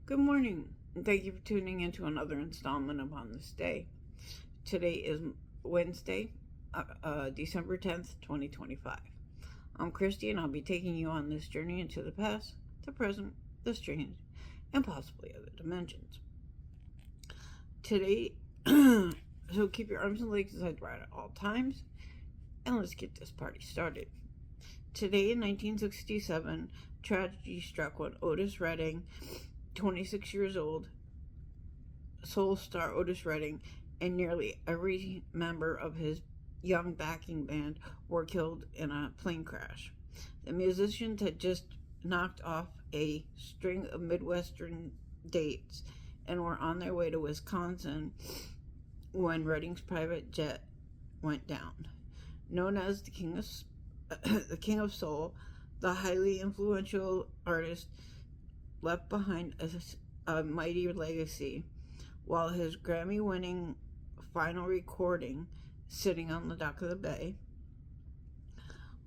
Good morning, and thank you for tuning in to another installment of On This Day. Today is Wednesday, December 10th, 2025. I'm Christy, and I'll be taking you on this journey into the past, the present, the strange, and possibly other dimensions. Today, so keep your arms and legs inside right at all times, and let's get this party started. Today in 1967, tragedy struck when Otis Redding, 26 years old, soul star Otis Redding, and nearly every member of his young backing band were killed in a plane crash. The musicians had just knocked off a string of Midwestern dates and were on their way to Wisconsin when Redding's private jet went down. Known as the King of Soul, the highly influential artist left behind a mighty legacy, while his Grammy-winning final recording, Sitting on the Dock of the Bay,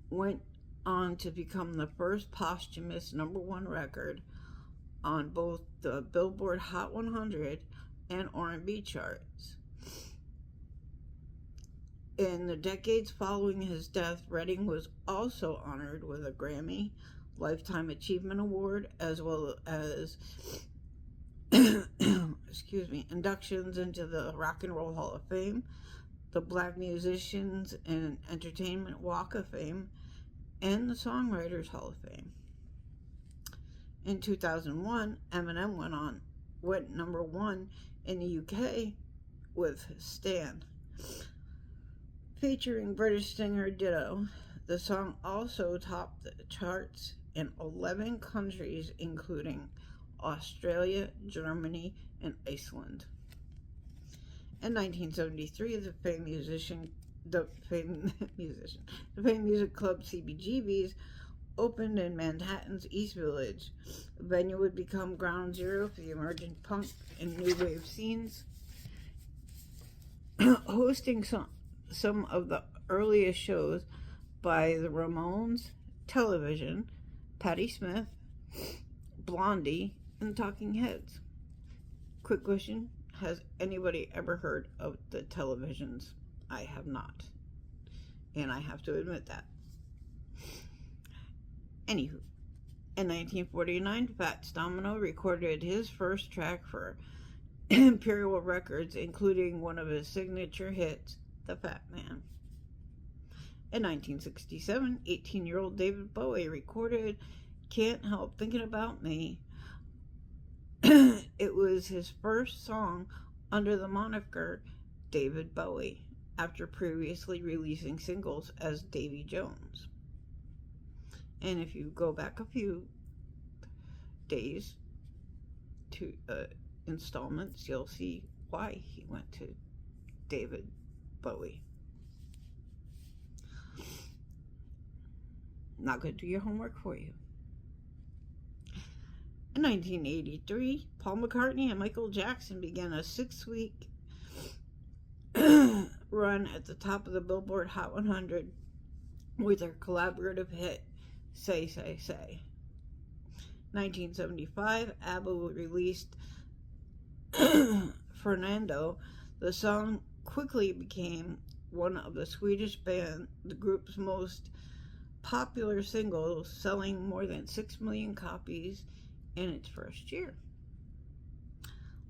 went on to become the first posthumous #1 record on both the Billboard Hot 100 and R&B charts. In the decades following his death, Redding was also honored with a Grammy Lifetime Achievement Award, as well as inductions into the Rock and Roll Hall of Fame, the Black Musicians and Entertainment Walk of Fame, and the Songwriters Hall of Fame. In 2001, Eminem went #1 in the UK with Stan, featuring British singer Ditto. The song also topped the charts in 11 countries, including Australia, Germany, and Iceland. In 1973, the famed music club CBGB's opened in Manhattan's East Village. The venue would become ground zero for the emerging punk and new wave scenes, hosting some of the earliest shows by the Ramones, Television, Patti Smith, Blondie, and Talking Heads. Quick question: has anybody ever heard of the Televisions? I have not, and I have to admit that. Anywho, in 1949, Fats Domino recorded his first track for Imperial Records, including one of his signature hits, The Fat Man. In 1967, 18-year-old David Bowie recorded Can't Help Thinking About Me. It was his first song under the moniker David Bowie, after previously releasing singles as Davy Jones. And if you go back a few days to installments, you'll see why he went to David Bowie. Not going to do your homework for you. In 1983, Paul McCartney and Michael Jackson began a 6-week run at the top of the Billboard Hot 100 with their collaborative hit, Say, Say, Say. 1975, ABBA released Fernando. The song quickly became one of the group's most popular singles, selling more than 6 million copies in its first year.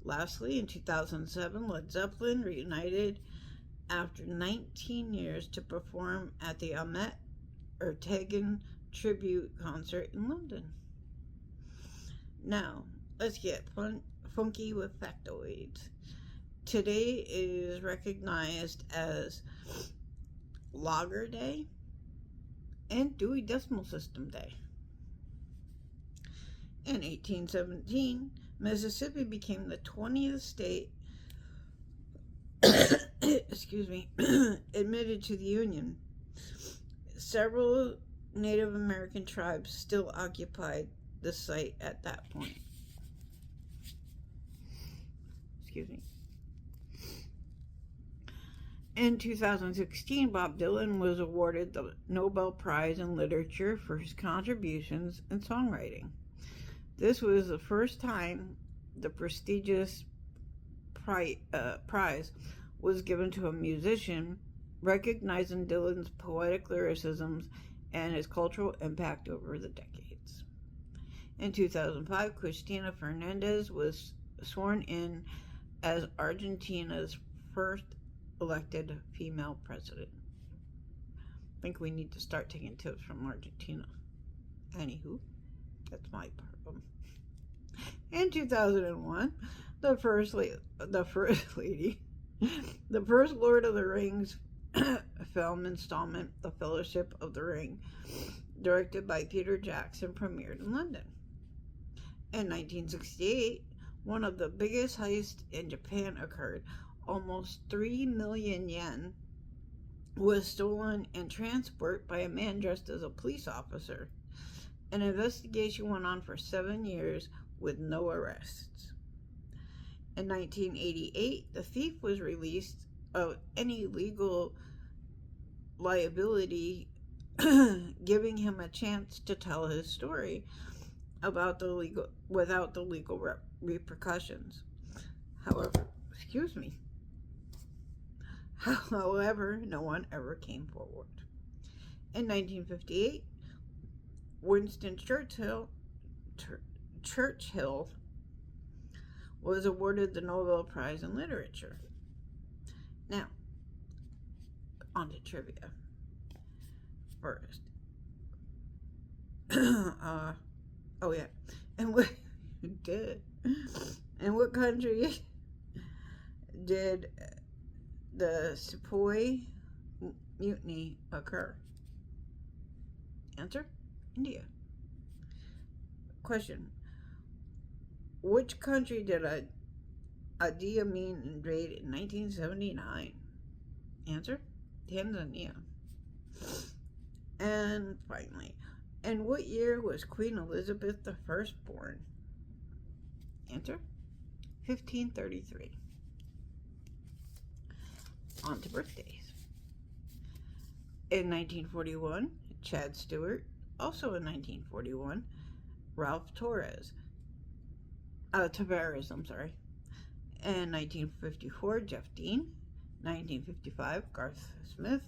Lastly, in 2007, Led Zeppelin reunited after 19 years to perform at the Ahmet Ertegun tribute concert in London. Now, let's get funky with factoids. Today is recognized as Lager Day and Dewey Decimal System Day. In 1817, Mississippi became the 20th state admitted to the Union. Several Native American tribes still occupied the site at that point. In 2016, Bob Dylan was awarded the Nobel Prize in Literature for his contributions in songwriting. This was the first time the prestigious prize was given to a musician, recognizing Dylan's poetic lyricisms and his cultural impact over the decades. In 2005, Cristina Fernandez was sworn in as Argentina's first elected female president. I think we need to start taking tips from Argentina. Anywho, that's my problem. In 2001, the first lady, the first Lord of the Rings film installment, The Fellowship of the Ring, directed by Peter Jackson, premiered in London. In 1968, one of the biggest heists in Japan occurred. Almost 3 million yen was stolen and transported by a man dressed as a police officer. An investigation went on for 7 years with no arrests. In 1988, the thief was released of any legal liability, giving him a chance to tell his story without the legal repercussions. However, no one ever came forward. In 1958, Winston Churchill was awarded the Nobel Prize in Literature. Now, on to trivia. First. In what country did the Sepoy Mutiny occur? Answer: India. Question: which country did Idi Amin invade in 1979? Answer: Tanzania. And finally, in what year was Queen Elizabeth I born? Answer: 1533. On to birthdays. In 1941, Chad Stewart. Also in 1941, Ralph Tavares. In 1954, Jeff Dean. 1955, Garth Smith.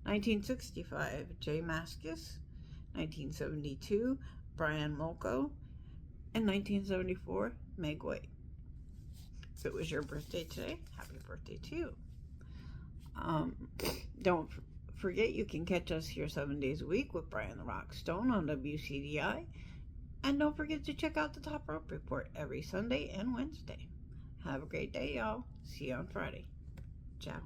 1965, Jay Mascis. 1972, Brian Molko. In 1974, Meg White. If it was your birthday today, happy birthday to you. Don't forget you can catch us here 7 days a week with Brian the Rock Stone on WCDI. And don't forget to check out the Top Rope Report every Sunday and Wednesday. Have a great day, y'all. See you on Friday. Ciao.